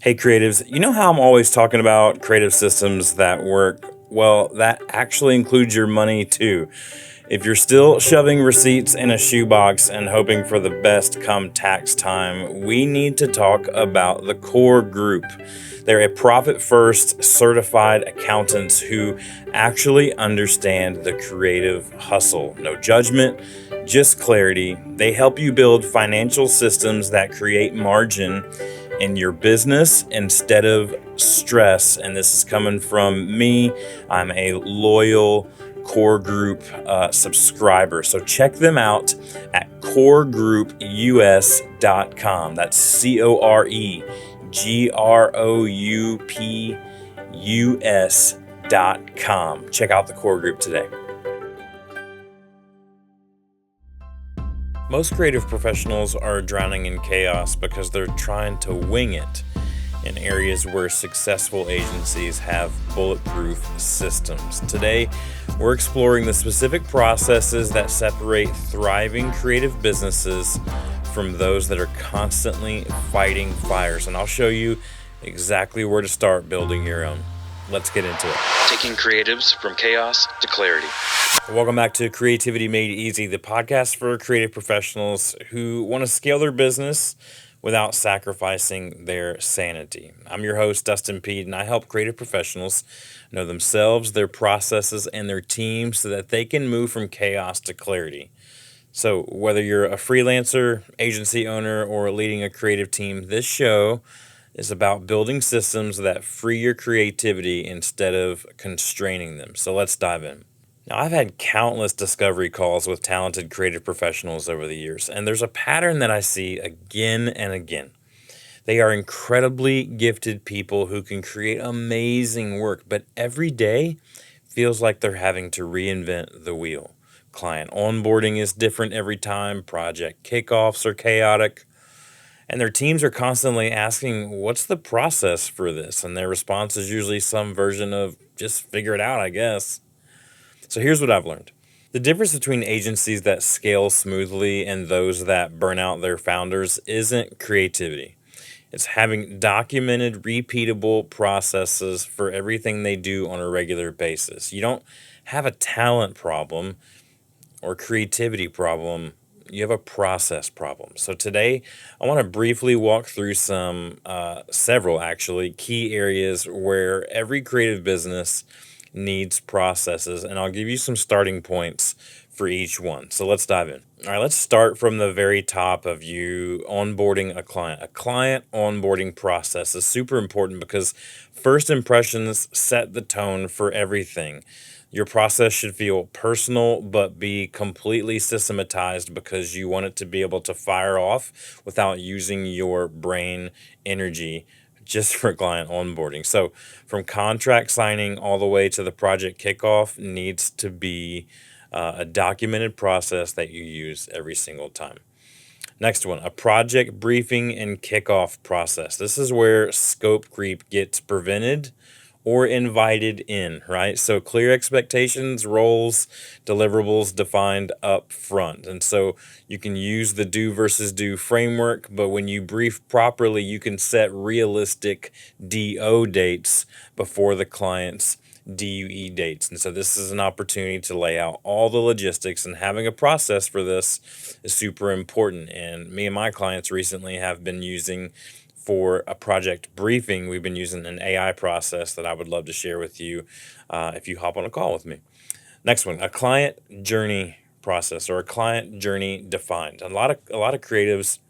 Hey, creatives, you know how I'm always talking about creative systems that work? Well, that actually includes your money too. If you're still shoving receipts in a shoebox and hoping for the best come tax time, we need to talk about the core group. They're a profit first certified accountants who actually understand the creative hustle. No judgment, just clarity. They help you build financial systems that create margin in your business instead of stress. And this is coming from me. I'm a loyal core group subscriber. So check them out at coregroup.us.com. That's COREGROUPUS.com. Check out the core group today. Most creative professionals are drowning in chaos because they're trying to wing it in areas where successful agencies have bulletproof systems. Today, we're exploring the specific processes that separate thriving creative businesses from those that are constantly fighting fires. And I'll show you exactly where to start building your own. Let's get into it. Taking creatives from chaos to clarity. Welcome back to Creativity Made Easy, the podcast for creative professionals who want to scale their business without sacrificing their sanity. I'm your host, Dustin Peed, and I help creative professionals know themselves, their processes, and their teams so that they can move from chaos to clarity. So whether you're a freelancer, agency owner, or leading a creative team, this show is about building systems that free your creativity instead of constraining them. So let's dive in. Now, I've had countless discovery calls with talented creative professionals over the years, and there's a pattern that I see again and again. They are incredibly gifted people who can create amazing work, but every day feels like they're having to reinvent the wheel. Client onboarding is different every time, project kickoffs are chaotic, and their teams are constantly asking, what's the process for this? And their response is usually some version of, just figure it out, I guess. So here's what I've learned. The difference between agencies that scale smoothly and those that burn out their founders isn't creativity. It's having documented, repeatable processes for everything they do on a regular basis. You don't have a talent problem or creativity problem. You have a process problem. So today, I want to briefly walk through several actually, key areas where every creative business needs processes, and I'll give you some starting points for each one. So let's dive in. All right, let's start from the very top of you onboarding a client. A client onboarding process is super important because first impressions set the tone for everything. Your process should feel personal, but be completely systematized because you want it to be able to fire off without using your brain energy just for client onboarding. So from contract signing all the way to the project kickoff needs to be a documented process that you use every single time. Next one, a project briefing and kickoff process. This is where scope creep gets prevented or invited in, right? So clear expectations, roles, deliverables defined up front. And so you can use the do versus do framework, but when you brief properly, you can set realistic DO dates before the client's DUE dates. And so this is an opportunity to lay out all the logistics, and having a process for this is super important. And me and my clients recently have been using, for a project briefing, we've been using an AI process that I would love to share with you if you hop on a call with me. Next one, a client journey process or a client journey defined. A lot of creatives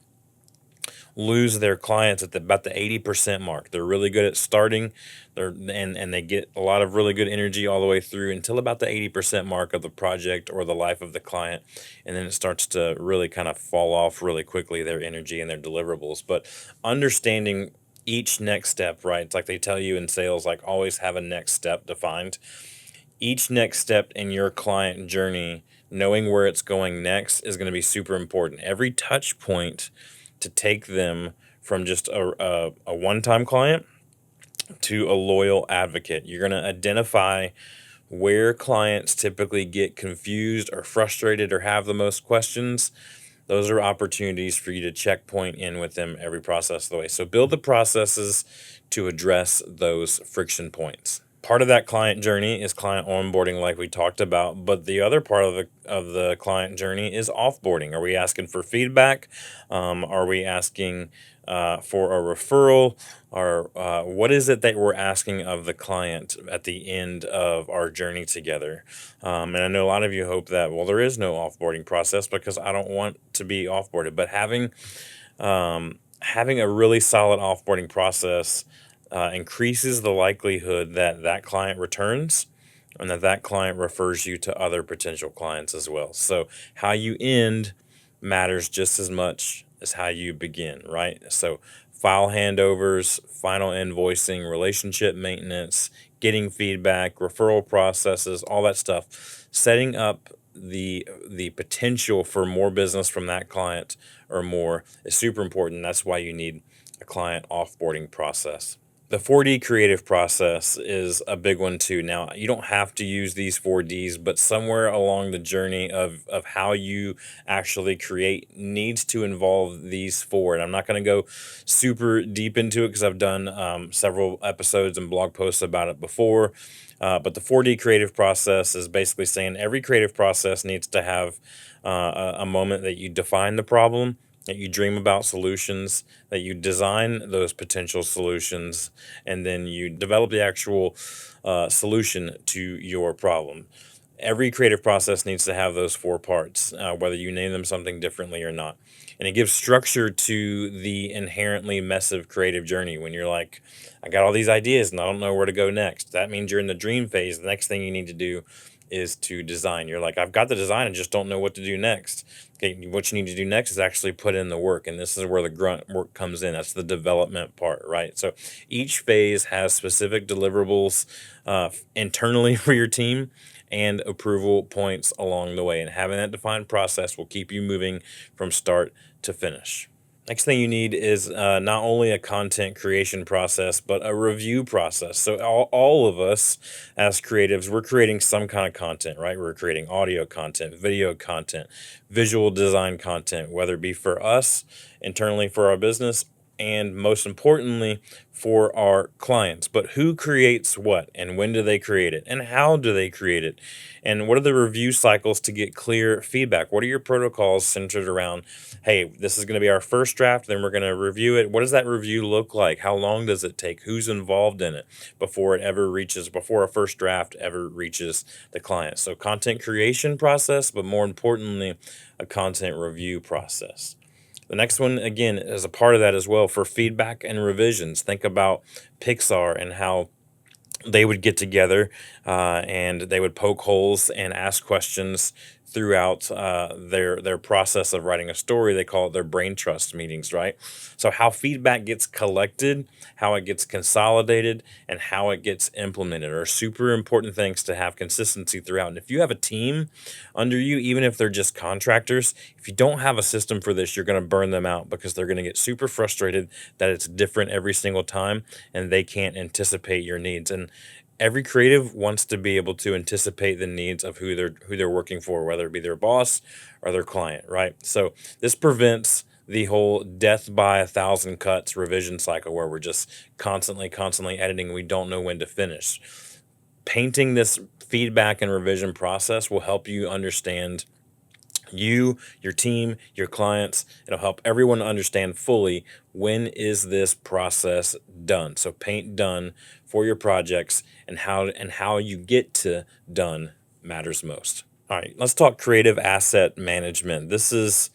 lose their clients at about the 80% mark. They're really good at starting, and they get a lot of really good energy all the way through until about the 80% mark of the project or the life of the client, and then it starts to really kind of fall off really quickly, their energy and their deliverables. But understanding each next step, right? It's like they tell you in sales, like always have a next step defined. Each next step in your client journey, knowing where it's going next, is going to be super important. Every touch point to take them from just a one-time client to a loyal advocate. You're going to identify where clients typically get confused or frustrated or have the most questions, those are opportunities for you to checkpoint in with them every process of the way. So build the processes to address those friction points. Part of that client journey is client onboarding, like we talked about, but the other part of the client journey is offboarding. Are we asking for feedback? Are we asking for a referral? Or what is it that we're asking of the client at the end of our journey together? And I know a lot of you hope that, well, there is no offboarding process because I don't want to be offboarded. But having a really solid offboarding process increases the likelihood that that client returns and that that client refers you to other potential clients as well. So how you end matters just as much as how you begin, right? So file handovers, final invoicing, relationship maintenance, getting feedback, referral processes, all that stuff, setting up the potential for more business from that client or more is super important. That's why you need a client offboarding process. The 4D creative process is a big one too. Now, you don't have to use these 4Ds, but somewhere along the journey of how you actually create needs to involve these four. And I'm not going to go super deep into it because I've done several episodes and blog posts about it before. But the 4D creative process is basically saying every creative process needs to have a moment that you define the problem, that you dream about solutions, that you design those potential solutions, and then you develop the actual solution to your problem. Every creative process needs to have those four parts, whether you name them something differently or not. And it gives structure to the inherently messive creative journey when you're like, I got all these ideas and I don't know where to go next. That means you're in the dream phase. The next thing you need to do is to design. You're like, I've got the design and just don't know what to do next. Okay, what you need to do next is actually put in the work. And this is where the grunt work comes in. That's the development part, right? So each phase has specific deliverables internally for your team and approval points along the way. And having that defined process will keep you moving from start to finish. Next thing you need is not only a content creation process, but a review process. So all of us as creatives, we're creating some kind of content, right? We're creating audio content, video content, visual design content, whether it be for us internally for our business and most importantly for our clients. But who creates what and when do they create it and how do they create it? And what are the review cycles to get clear feedback? What are your protocols centered around, hey, this is going to be our first draft, then we're going to review it. What does that review look like? How long does it take? Who's involved in it before a first draft ever reaches the client? So content creation process, but more importantly, a content review process. The next one, again, is a part of that as well for feedback and revisions. Think about Pixar and how they would get together and they would poke holes and ask questions throughout their process of writing a story. They call it their brain trust meetings, right? So how feedback gets collected, how it gets consolidated, and how it gets implemented are super important things to have consistency throughout. And if you have a team under you, even if they're just contractors, if you don't have a system for this, you're going to burn them out because they're going to get super frustrated that it's different every single time and they can't anticipate your needs. And every creative wants to be able to anticipate the needs of who they're working for, whether it be their boss or their client, right? So this prevents the whole death by 1,000 cuts revision cycle where we're just constantly editing. We don't know when to finish. Painting this feedback and revision process will help you understand you, your team, your clients. It'll help everyone understand fully when is this process done. So paint done for your projects and how you get to done matters most. All right, let's talk creative asset management. This is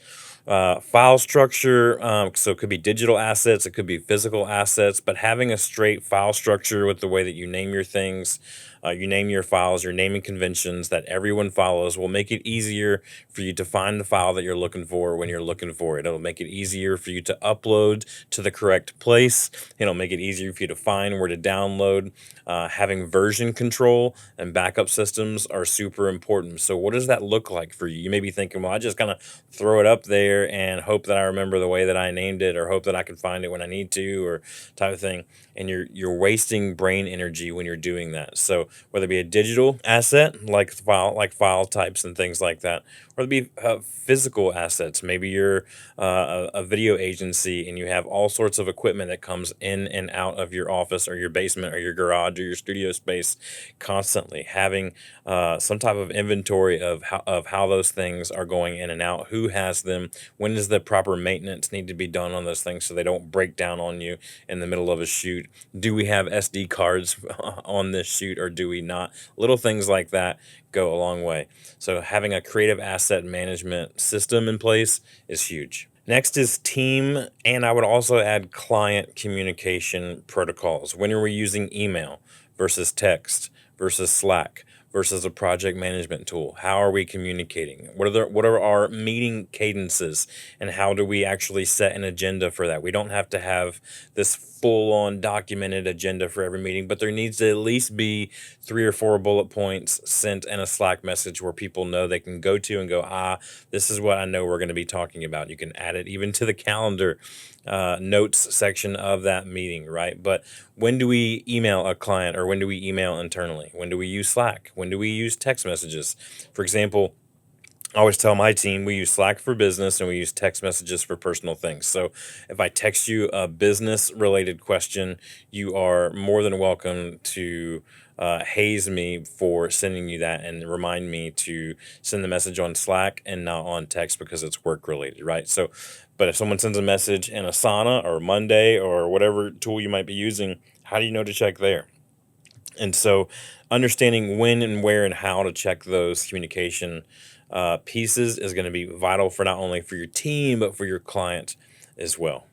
file structure. So it could be digital assets, it could be physical assets, but having a straight file structure with the way that you name your things, you name your files, your naming conventions that everyone follows will make it easier for you to find the file that you're looking for when you're looking for it. It'll make it easier for you to upload to the correct place. It'll make it easier for you to find where to download. Having version control and backup systems are super important. So what does that look like for you? You may be thinking, well, I just kind of throw it up there and hope that I remember the way that I named it or hope that I can find it when I need to or type of thing. And you're wasting brain energy when you're doing that. So whether it be a digital asset like file types and things like that, or it be physical assets. Maybe you're a video agency and you have all sorts of equipment that comes in and out of your office or your basement or your garage or your studio space constantly. Having some type of inventory of how those things are going in and out, who has them, when does the proper maintenance need to be done on those things so they don't break down on you in the middle of a shoot. Do we have SD cards on this shoot or do we not? Little things like that go a long way. So having a creative asset management system in place is huge. Next is team, and I would also add client communication protocols. When are we using email versus text versus Slack versus a project management tool? How are we communicating? What are our meeting cadences, and how do we actually set an agenda for that? We don't have to have this full-on documented agenda for every meeting, but there needs to at least be 3 or 4 bullet points sent in a Slack message where people know they can go to and go, this is what I know we're going to be talking about. You can add it even to the calendar notes section of that meeting, right? But when do we email a client, or when do we email internally? When do we use Slack? When do we use text messages? For example, I always tell my team we use Slack for business and we use text messages for personal things. So if I text you a business related question, you are more than welcome to haze me for sending you that and remind me to send the message on Slack and not on text because it's work related, right? So, but if someone sends a message in Asana or Monday or whatever tool you might be using, how do you know to check there? And so understanding when and where and how to check those communication pieces is going to be vital for not only for your team, but for your client as well.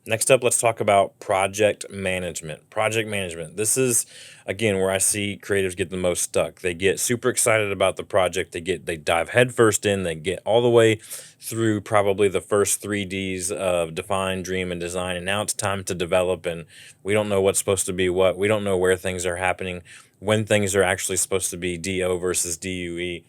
Next up, let's talk about project management. Project management. This is, again, where I see creatives get the most stuck. They get super excited about the project. They dive headfirst in. They get all the way through probably the first 3 Ds of define, dream, and design. And now it's time to develop, and we don't know what's supposed to be what. We don't know where things are happening, when things are actually supposed to be DO versus DUE.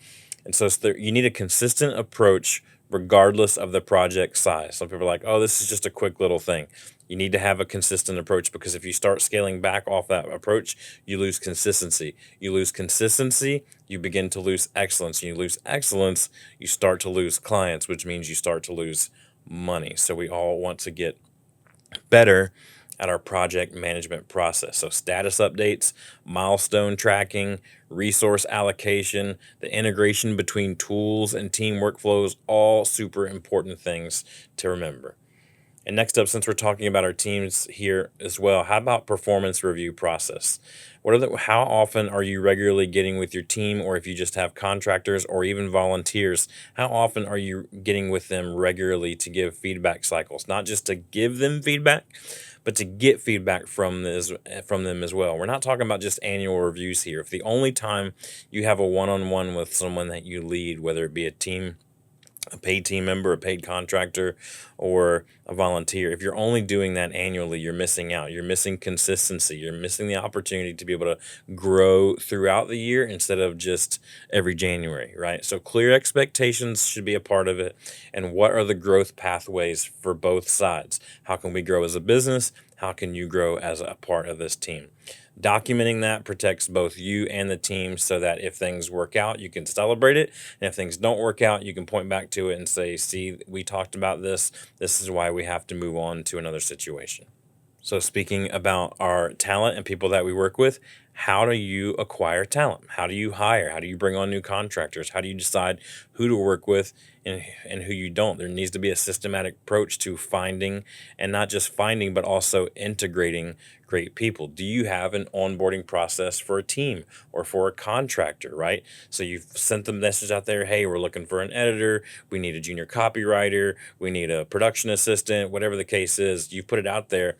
And so you need a consistent approach regardless of the project size. Some people are like, oh, this is just a quick little thing. You need to have a consistent approach, because if you start scaling back off that approach, you lose consistency. You lose consistency, you begin to lose excellence. You lose excellence, you start to lose clients, which means you start to lose money. So we all want to get better at our project management process. So status updates, milestone tracking, resource allocation, the integration between tools and team workflows, all super important things to remember. And next up, since we're talking about our teams here as well, how about performance review process? How often are you regularly getting with your team, or if you just have contractors or even volunteers, how often are you getting with them regularly to give feedback cycles? Not just to give them feedback, but to get feedback from them as well. We're not talking about just annual reviews here. If the only time you have a one-on-one with someone that you lead, whether it be a paid team member, a paid contractor, or a volunteer, if you're only doing that annually, you're missing out. You're missing consistency. You're missing the opportunity to be able to grow throughout the year instead of just every January, right? So clear expectations should be a part of it. And what are the growth pathways for both sides? How can we grow as a business? How can you grow as a part of this team? Documenting that protects both you and the team, so that if things work out, you can celebrate it. And if things don't work out, you can point back to it and say, see, we talked about this. This is why we have to move on to another situation. So speaking about our talent and people that we work with, how do you acquire talent? How do you hire? How do you bring on new contractors? How do you decide who to work with and who you don't? There needs to be a systematic approach to finding, and not just finding, but also integrating great people. Do you have an onboarding process for a team or for a contractor, right? So you've sent the message out there, hey, we're looking for an editor, we need a junior copywriter, we need a production assistant, whatever the case is, you put it out there.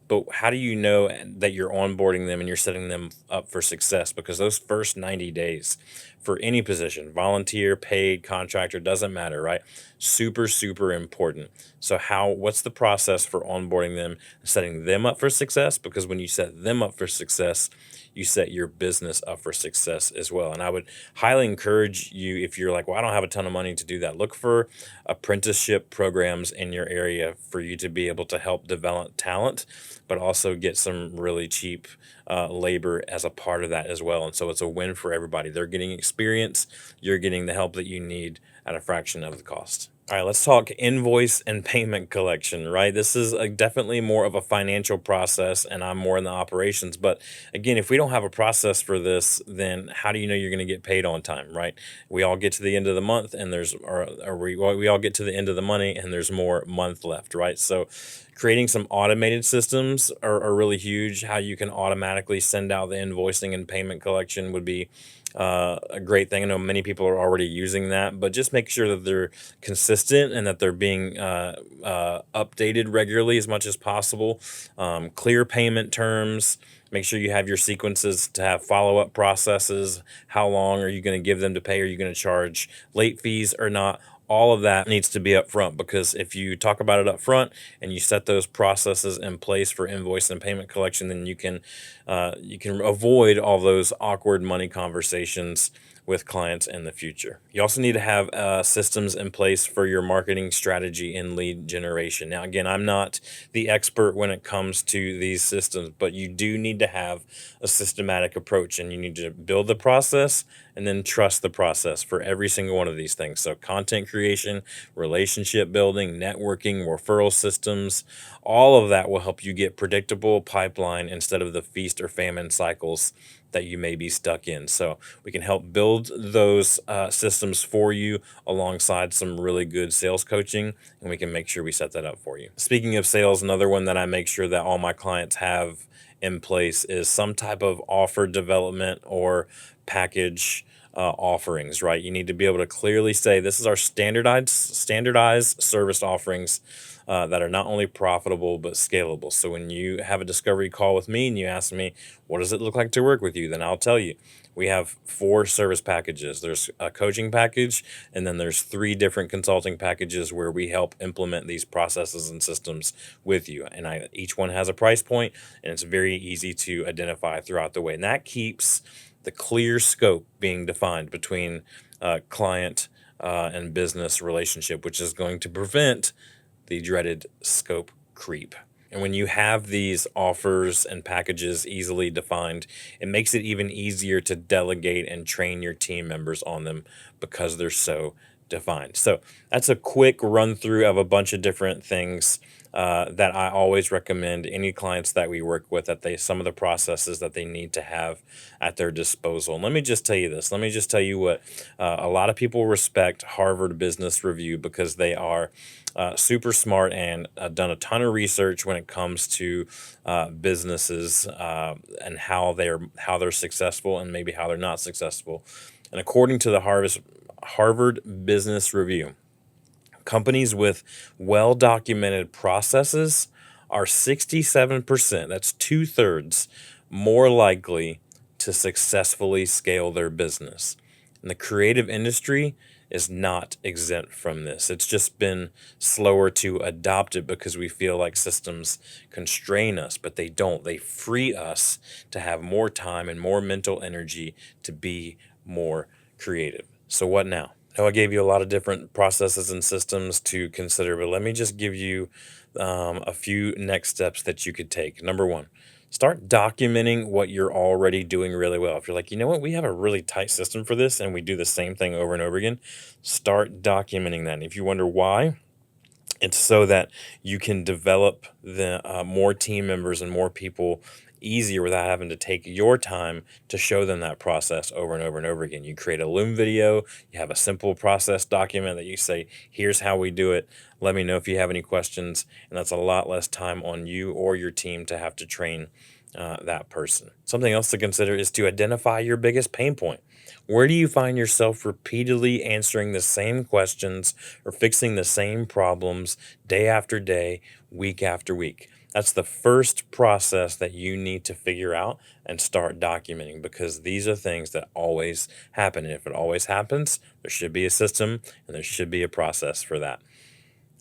But how do you know that you're onboarding them and you're setting them up for success? Because those first 90 days for any position, volunteer, paid, contractor, doesn't matter, right? Super, super important. So what's the process for onboarding them, setting them up for success? Because when you set them up for success, you set your business up for success as well. And I would highly encourage you, if you're like, well, I don't have a ton of money to do that, look for apprenticeship programs in your area for you to be able to help develop talent but also get some really cheap labor as a part of that as well. And so it's a win for everybody. They're getting experience, you're getting the help that you need at a fraction of the cost. All right, let's talk invoice and payment collection, right? This is definitely more of a financial process, and I'm more in the operations. But again, if we don't have a process for this, then how do you know you're going to get paid on time, right? We all get to the end of the month, and we all get to the end of the money, and there's more month left, right? So creating some automated systems are really huge. How you can automatically send out the invoicing and payment collection would be a great thing. I know many people are already using that, but just make sure that they're consistent and that they're being updated regularly as much as possible. Clear payment terms. Make sure you have your sequences to have follow-up processes. How long are you going to give them to pay? Are you going to charge late fees or not? All of that needs to be up front, because if you talk about it up front and you set those processes in place for invoice and payment collection, then you can avoid all those awkward money conversations with clients in the future. You also need to have systems in place for your marketing strategy and lead generation. Now, again, I'm not the expert when it comes to these systems, but you do need to have a systematic approach, and you need to build the process and then trust the process for every single one of these things. So content creation, relationship building, networking, referral systems, all of that will help you get predictable pipeline instead of the feast or famine cycles that you may be stuck in. So we can help build those systems for you alongside some really good sales coaching, and we can make sure we set that up for you. Speaking of sales, another one that I make sure that all my clients have in place is some type of offer development or package offerings, right? You need to be able to clearly say, this is our standardized service offerings that are not only profitable but scalable. So when you have a discovery call with me and you ask me, what does it look like to work with you? Then I'll tell you, we have 4 service packages. There's a coaching package, and then there's 3 different consulting packages where we help implement these processes and systems with you. And each one has a price point, and it's very easy to identify throughout the way. And that keeps the clear scope being defined between client and business relationship, which is going to prevent the dreaded scope creep. And when you have these offers and packages easily defined, it makes it even easier to delegate and train your team members on them because they're so defined. So that's a quick run through of a bunch of different things that I always recommend any clients that we work with, that some of the processes that they need to have at their disposal. And let me just tell you this. Let me just tell you what a lot of people respect Harvard Business Review, because they are super smart and done a ton of research when it comes to businesses and how they're successful and maybe how they're not successful. And according to the Harvard Business Review, companies with well-documented processes are 67%, that's 2/3, more likely to successfully scale their business. And the creative industry is not exempt from this. It's just been slower to adopt it because we feel like systems constrain us, but they don't. They free us to have more time and more mental energy to be more creative. So what now? Now, I gave you a lot of different processes and systems to consider, but let me just give you a few next steps that you could take. Number 1, start documenting what you're already doing really well. If you're like, you know what, we have a really tight system for this and we do the same thing over and over again, start documenting that. And if you wonder why, it's so that you can develop the more team members and more people easier without having to take your time to show them that process over and over and over again. You create a Loom video, you have a simple process document that you say, here's how we do it. Let me know if you have any questions. And that's a lot less time on you or your team to have to train that person. Something else to consider is to identify your biggest pain point. Where do you find yourself repeatedly answering the same questions or fixing the same problems day after day, week after week? That's the first process that you need to figure out and start documenting, because these are things that always happen. And if it always happens, there should be a system and there should be a process for that.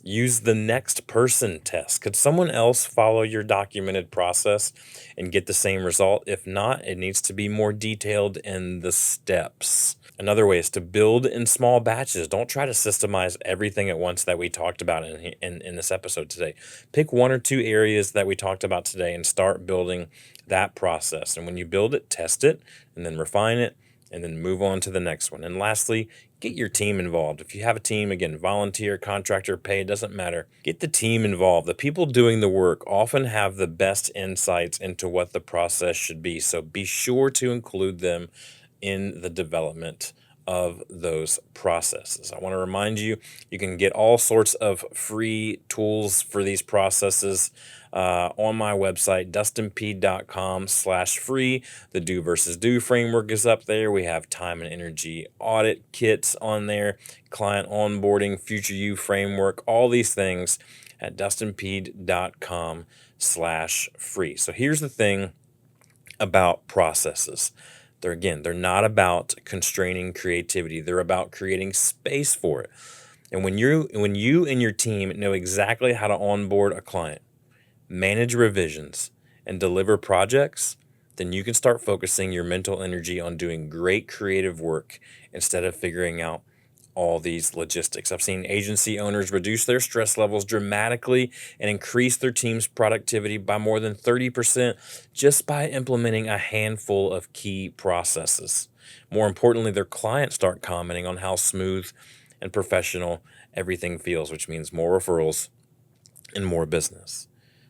Use the next person test. Could someone else follow your documented process and get the same result? If not, it needs to be more detailed in the steps. Another way is to build in small batches. Don't try to systemize everything at once that we talked about in this episode today. Pick one or two areas that we talked about today and start building that process. And when you build it, test it, and then refine it, and then move on to the next one. And lastly, get your team involved. If you have a team, again, volunteer, contractor, pay, it doesn't matter. Get the team involved. The people doing the work often have the best insights into what the process should be. So be sure to include them in the development of those processes. I want to remind you, you can get all sorts of free tools for these processes on my website, dustinpeed.com/free. The do versus do framework is up there. We have time and energy audit kits on there, client onboarding, future you framework, all these things at dustinpeed.com/free. So here's the thing about processes. They're not about constraining creativity. They're about creating space for it. And when you and your team know exactly how to onboard a client, manage revisions, and deliver projects, then you can start focusing your mental energy on doing great creative work instead of figuring out all these logistics. I've seen agency owners reduce their stress levels dramatically and increase their team's productivity by more than 30% just by implementing a handful of key processes. More importantly, their clients start commenting on how smooth and professional everything feels, which means more referrals and more business.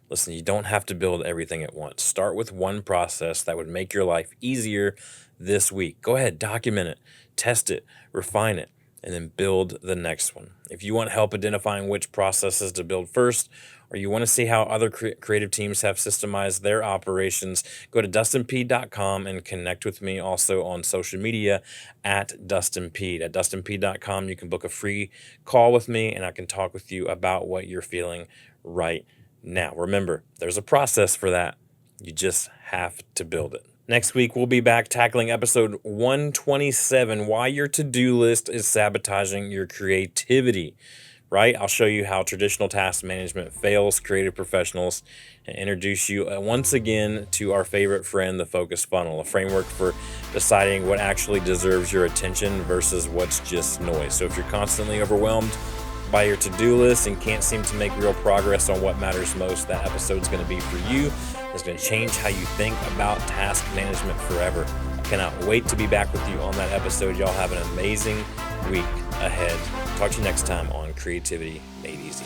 Listen, you don't have to build everything at once. Start with one process that would make your life easier this week. Go ahead, document it, test it, refine it, and then build the next one. If you want help identifying which processes to build first, or you want to see how other creative teams have systemized their operations, go to dustinpeed.com and connect with me also on social media at dustinpeed. At dustinpeed.com, you can book a free call with me, and I can talk with you about what you're feeling right now. Remember, there's a process for that. You just have to build it. Next week, we'll be back tackling episode 127, why your to-do list is sabotaging your creativity, right? I'll show you how traditional task management fails creative professionals and introduce you once again to our favorite friend, the focus funnel, a framework for deciding what actually deserves your attention versus what's just noise. So if you're constantly overwhelmed by your to-do list and can't seem to make real progress on what matters most, that episode's going to be for you. It's going to change how you think about task management forever. I cannot wait to be back with you on that episode. Y'all have an amazing week ahead. Talk to you next time on Creativity Made Easy.